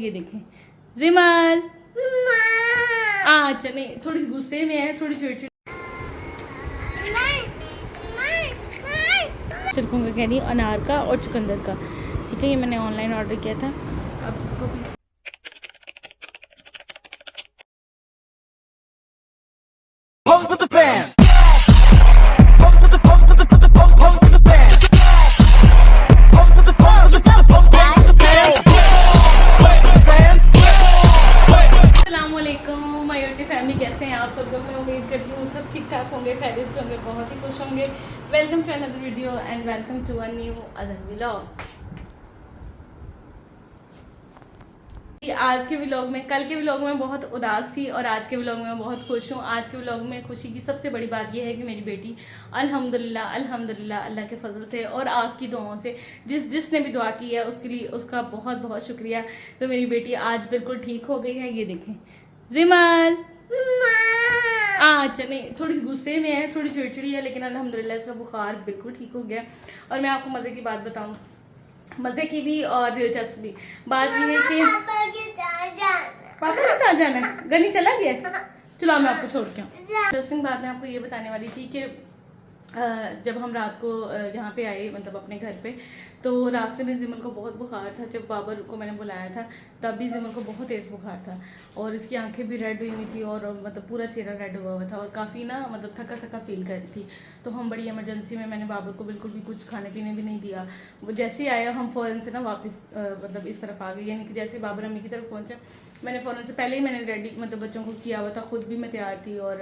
ये देखें जिमल। अच्छा नहीं, थोड़ी गुस्से में है, थोड़ी चिड़चिड़। छिलकों का कह रही अनार का और चुकंदर का। ठीक है, ये मैंने ऑनलाइन ऑर्डर किया था। अब इसको भी Pose with the fans. Pose with the pose with the put the pose pose with the fans. Pose with the pose with the pose pose with the fans. Fans. अस्सलामुअलैकुम my YouTube family, कैसे हैं आप सब लोग। मैं उम्मीद करती हूँ सब ठीक ठाक होंगे, खैरियत से होंगे, बहुत ही खुश होंगे। Welcome to another video and welcome to a new other vlog. आज के व्लॉग में, कल के व्लॉग में बहुत उदास थी और आज के व्लॉग में बहुत खुश हूँ। आज के व्लॉग में खुशी की सबसे बड़ी बात यह है कि मेरी बेटी अल्हम्दुलिल्लाह अल्हम्दुलिल्लाह अल्लाह के फजल से और आपकी दुआओं से, जिसने भी दुआ की है उसके लिए उसका बहुत बहुत शुक्रिया। तो मेरी बेटी आज बिल्कुल ठीक हो गई है। ये देखें जिमल। अच्छा नहीं, थोड़ी गुस्से में है, थोड़ी चिड़चिड़ी है, लेकिन अल्हम्दुलिल्लाह इसका बुखार बिल्कुल ठीक हो गया। और मैं आपको मज़े की बात बताऊँ, मज़े की भी और दिलचस्प भी बात ये है कि पापा के साथ जाना है। गनी चला गया, चलो मैं आपको छोड़ के आऊँ। इंटरेस्टिंग बात मैं आपको ये बताने वाली थी कि जब हम रात को यहाँ पे आए, मतलब अपने घर पे, तो रास्ते में जिमल को बहुत बुखार था। जब बाबर को मैंने बुलाया था तब भी जिमल को बहुत तेज़ बुखार था और इसकी आंखें भी रेड हुई हुई थी और मतलब पूरा चेहरा रेड हुआ हुआ था और काफ़ी ना मतलब थका थका फील कर रही थी। तो हम बड़ी इमरजेंसी में, मैंने बाबर को बिल्कुल भी कुछ खाने पीने भी नहीं दिया। वो जैसे ही आया हम फ़ौरन से ना वापस मतलब इस तरफ आ गए, यानी कि जैसे बाबर अम्मी की तरफ पहुँचा मैंने फ़ौरन से पहले ही मैंने रेडी मतलब बच्चों को किया हुआ था, खुद भी मैं तैयार थी और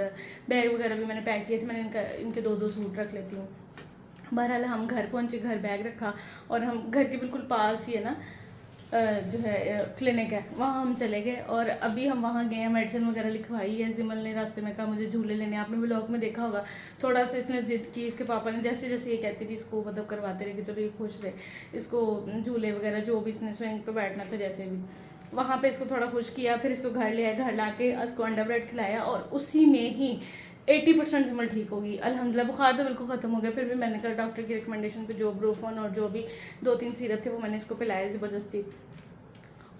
बैग वगैरह भी मैंने पैक किए थे। मैंने इनके दो सूट रख लेती हूँ। बहरहाल हम घर पहुँचे, घर बैग रखा और हम घर के बिल्कुल पास ही है ना जो है क्लिनिक है, वहाँ हम चले गए और अभी हम वहाँ गए हैं। मेडिसिन वगैरह लिखवाई है। जिमल ने रास्ते में कहा मुझे झूले लेने, आपने व्लॉग में देखा होगा। थोड़ा सा इसने जिद की, इसके पापा ने जैसे जैसे ये कहती थी इसको मतलब करवाते रहे कि चलो ये खुश रहे, इसको झूले वगैरह जो भी इसने स्विंग पे बैठना था जैसे भी, वहाँ पे इसको थोड़ा खुश किया। फिर इसको घर ले आया, घर ला के इसको अंडा ब्रेड खिलाया और उसी में ही 80% जिमल ठीक होगी अल्हम्दुलिल्लाह। बुखार तो बिल्कुल ख़त्म हो गया। फिर भी मैंने कल डॉक्टर की रिकमेंडेशन पे जो ब्रोफन और जो भी 2-3 सिरप थे वो मैंने इसको पिलाया ज़बरदस्ती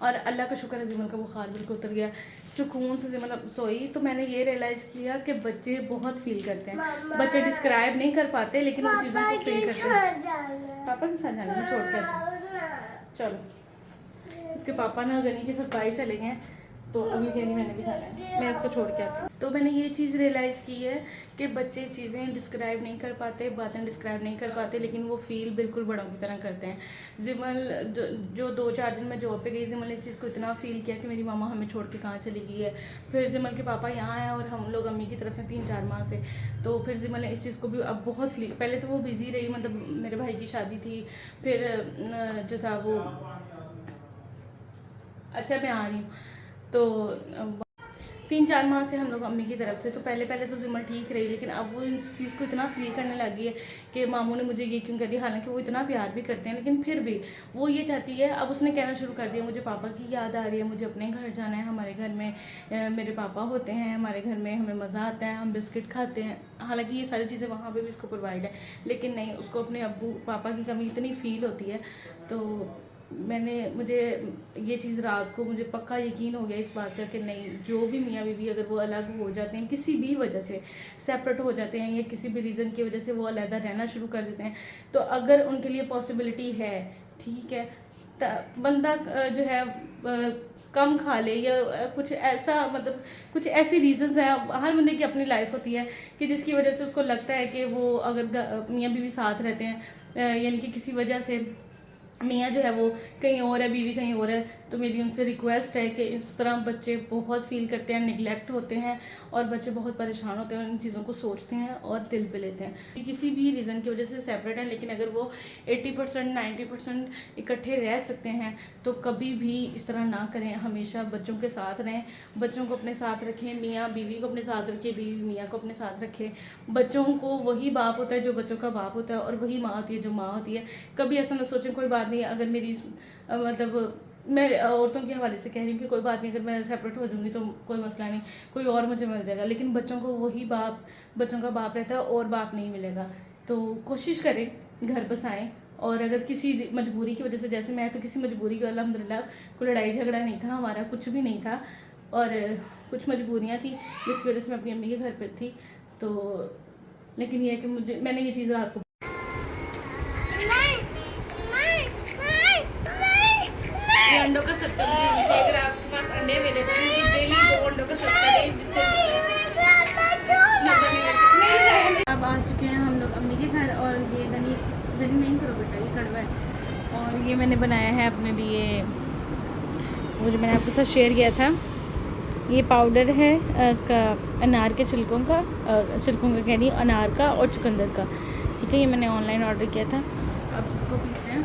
और अल्लाह का शुक्र है जिमल का बुखार बिल्कुल उतर गया। सुकून से जिमल सोई। तो मैंने ये रियलाइज़ किया कि बच्चे बहुत फील करते हैं। बच्चे डिस्क्राइब नहीं कर पाते लेकिन उन चीज़ों को फील करते हैं। पापा के साथ जाना है, छोड़ के चलो। इसके पापा ना गनी के साथ बाहर चले गए हैं तो अभी गनी मैंने भी जाना है, मैं इसको छोड़ के आती हूँ। तो मैंने ये चीज़ रियलाइज़ की है कि बच्चे चीज़ें डिस्क्राइब नहीं कर पाते, बातें डिस्क्राइब नहीं कर पाते, लेकिन वो फील बिल्कुल बड़ों की तरह करते हैं। जिमल जो 2-4 दिन मैं जॉब पे गई, जिमल ने इस चीज़ को इतना फील किया कि मेरी मामा हमें छोड़ के कहाँ चली गई है। फिर जिमल के पापा यहाँ आए और हम लोग अम्मी की तरफ हैं 3-4 माह से। तो फिर जिमल ने इस चीज़ को भी अब बहुत फील, पहले तो वो बिज़ी रही, मतलब मेरे भाई की शादी थी, फिर जो था वो, अच्छा मैं आ रही हूँ। तो 3-4 माह से हम लोग अम्मी की तरफ से, तो पहले पहले तो जिमल ठीक रही, लेकिन अब वो इस चीज़ को इतना फील करने लगी है कि मामू ने मुझे ये क्यों कर दिया। हालांकि वो इतना प्यार भी करते हैं लेकिन फिर भी वो ये चाहती है। अब उसने कहना शुरू कर दिया मुझे पापा की याद आ रही है, मुझे अपने घर जाना है, हमारे घर में मेरे पापा होते हैं, हमारे घर में हमें मज़ा आता है, हम बिस्किट खाते हैं। हालांकि ये सारी चीज़ें वहाँ पर भी इसको प्रोवाइड है, लेकिन नहीं, उसको अपने अब्बू पापा की कमी इतनी फील होती है। तो मुझे ये चीज़ रात को मुझे पक्का यकीन हो गया इस बात का कि नहीं, जो भी मियाँ बीवी अगर वो अलग हो जाते हैं, किसी भी वजह से सेपरेट हो जाते हैं या किसी भी रीज़न की वजह से वो अलग रहना शुरू कर देते हैं, तो अगर उनके लिए पॉसिबिलिटी है, ठीक है, बंदा जो है कम खा ले या कुछ ऐसा, मतलब कुछ ऐसी रीजंस हैं, हर बंदे की अपनी लाइफ होती है कि जिसकी वजह से उसको लगता है कि वो अगर मियाँ बीवी साथ रहते हैं, यानी कि किसी वजह से मियाँ जो है वो कहीं और है, बीवी कहीं और है, तो मेरी उनसे रिक्वेस्ट है कि इस तरह बच्चे बहुत फील करते हैं, निगलेक्ट होते हैं और बच्चे बहुत परेशान होते हैं, उन चीज़ों को सोचते हैं और दिल पे लेते हैं। किसी भी रीज़न की वजह से सेपरेट हैं, लेकिन अगर वो 80% 90% इकट्ठे रह सकते हैं तो कभी भी इस तरह ना करें। हमेशा बच्चों के साथ रहें, बच्चों को अपने साथ रखें, मियाँ बीवी को अपने साथ रखें, बीवी मियाँ को अपने साथ रखें। बच्चों को वही बाप होता है जो बच्चों का बाप होता है और वही माँ होती है जो माँ होती है। कभी ऐसा ना सोचें कोई बात नहीं, अगर मेरी मतलब मैं औरतों के हवाले से कह रही हूँ कि कोई बात नहीं, अगर मैं सेपरेट हो जाऊँगी तो कोई मसला नहीं, कोई और मुझे मिल जाएगा, लेकिन बच्चों को वही बाप, बच्चों का बाप रहता है और बाप नहीं मिलेगा। तो कोशिश करें घर बसाएं और अगर किसी मजबूरी की वजह से, जैसे मैं तो किसी मजबूरी की अल्हम्दुलिल्लाह कोई लड़ाई झगड़ा नहीं था हमारा, कुछ भी नहीं था, और कुछ मजबूरियाँ थी जिसकी वजह से मैं अपनी अम्मी के घर पर थी। तो लेकिन ये है कि मैंने ये चीज़ रात को अंडों का सत्ता, अगर आपके पास अंडे अवेलेबल हैं तो डेली 2 अंडों का सत्ता दें, जिससे अब आ चुके हैं हम लोग अम्मी के घर। और ये दही नहीं करो बेटा, ये कड़वा है। और ये मैंने बनाया है अपने लिए, वो जो मैंने आपके साथ शेयर किया था, ये पाउडर है इसका अनार के छिलकों का कह रही अनार का और चुकंदर का, ठीक है। ये मैंने ऑनलाइन ऑर्डर किया था। अब इसको पीते हैं।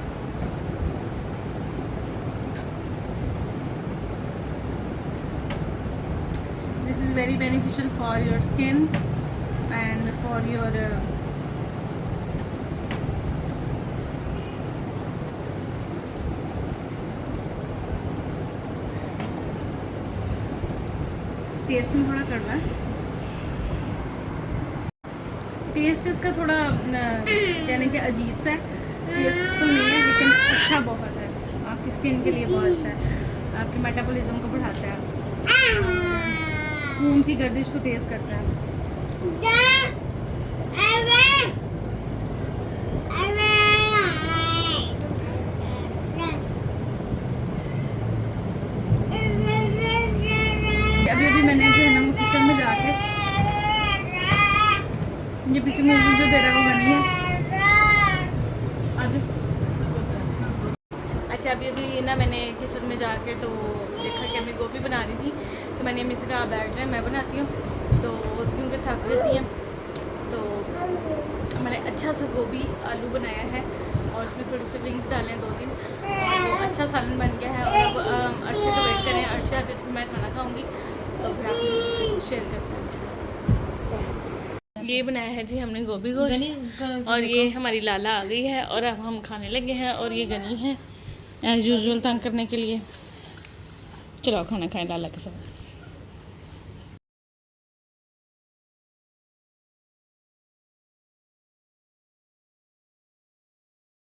This is very beneficial for your skin and for your taste में थोड़ा कड़वा है, टेस्ट इसका थोड़ा कहने के अजीब सा है, टेस्टफुल नहीं है लेकिन अच्छा बहुत है, आपकी स्किन के लिए बहुत अच्छा है, आपके मेटाबॉलिज्म को बढ़ाता है, खून की गर्दिश को तेज करता है। अभी मैंने जो है ना वो किचन में जाके ये पीछे मुझे जो दे रहा है वो बनी है। अच्छा अभी ना मैंने किचन में जाके तो देखा कि अम्मी गोभी बना रही थी, तो मैंने अम्मी से कहा बैठ जाए मैं बनाती हूँ, तो क्योंकि थक जाती हैं। तो मैंने अच्छा सा गोभी आलू बनाया है और उसमें थोड़ी सी विंग्स डाले हैं 2-3, और वो अच्छा सालन बन गया है। और अब अर्शे का वेट करें, अर्शे आते तो मैं खाना खाऊँगी, तो फिर आप शेयर करते हैं। ये बनाया है जी हमने गोभी गोश्त, और ये हमारी लाला आ गई है और अब हम खाने लगे हैं। और ये गनी है एज यूजुअल तंग करने के लिए। चलो खाना खाएं लाला के साथ।